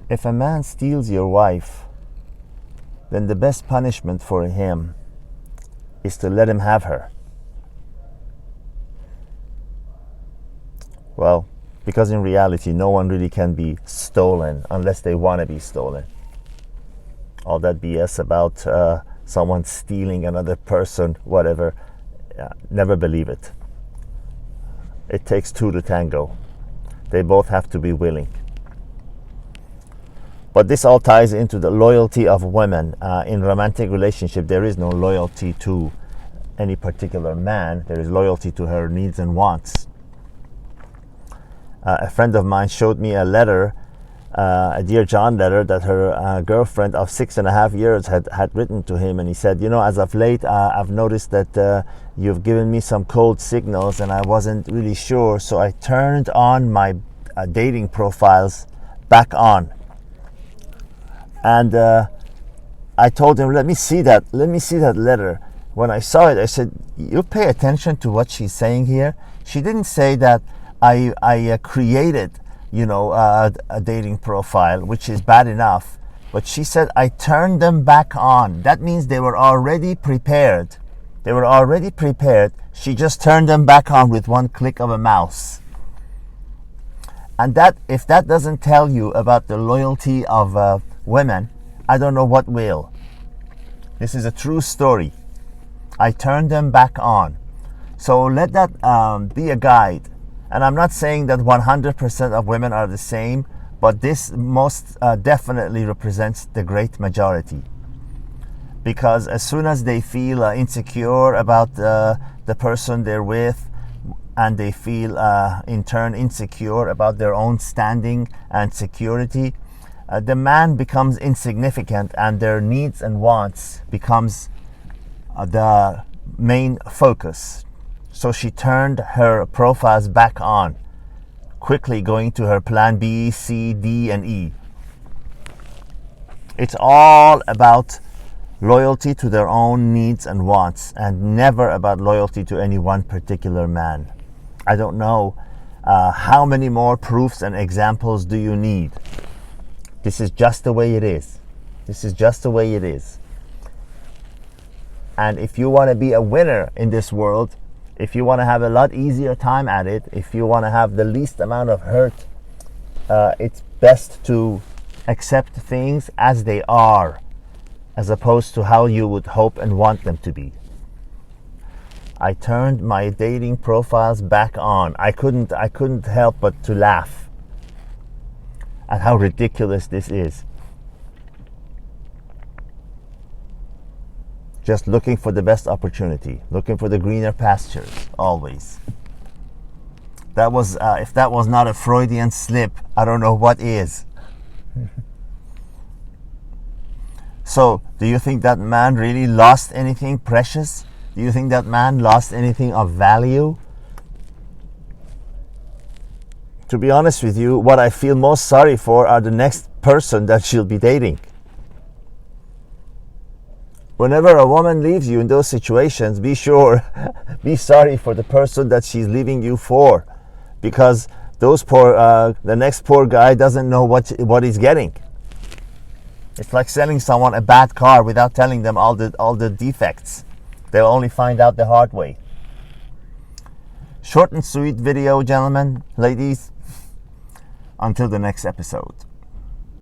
If a man steals your wife, then the best punishment for him is to let him have her. Well, because in reality, no one really can be stolen unless they want to be stolen. All that BS about someone stealing another person, whatever, never believe it. It takes two to tango. They both have to be willing. But this all ties into the loyalty of women. In romantic relationship, there is no loyalty to any particular man. There is loyalty to her needs and wants. A friend of mine showed me a letter, a Dear John letter that her girlfriend of 6.5 years had written to him, and he said, as of late I've noticed that you've given me some cold signals and I wasn't really sure, so I turned on my dating profiles back on. And I told him, let me see that letter. When I saw it, I said, you pay attention to what she's saying here. She didn't say that I created, a dating profile, which is bad enough. But she said, I turned them back on. That means they were already prepared. She just turned them back on with one click of a mouse. And if that doesn't tell you about the loyalty of women, I don't know what will. This is a true story. I turned them back on. So let that be a guide. And I'm not saying that 100% of women are the same, but this most definitely represents the great majority. Because as soon as they feel insecure about the person they're with, and they feel in turn insecure about their own standing and security, the man becomes insignificant and their needs and wants becomes the main focus. So she turned her profiles back on, quickly going to her plan B, C, D, and E. It's all about loyalty to their own needs and wants, and never about loyalty to any one particular man. I don't know how many more proofs and examples do you need. This is just the way it is. And if you want to be a winner in this world, if you want to have a lot easier time at it, if you want to have the least amount of hurt, it's best to accept things as they are, as opposed to how you would hope and want them to be. I turned my dating profiles back on. I couldn't help but to laugh at how ridiculous this is. Just looking for the best opportunity, looking for the greener pastures, always. That was, if that was not a Freudian slip, I don't know what is. So, do you think that man really lost anything precious? Do you think that man lost anything of value? To be honest with you, what I feel most sorry for are the next person that she'll be dating. Whenever a woman leaves you in those situations, be sorry for the person that she's leaving you for, because the next poor guy doesn't know what he's getting. It's like selling someone a bad car without telling them all the defects. They'll only find out the hard way. Short and sweet video, gentlemen, ladies. Until the next episode.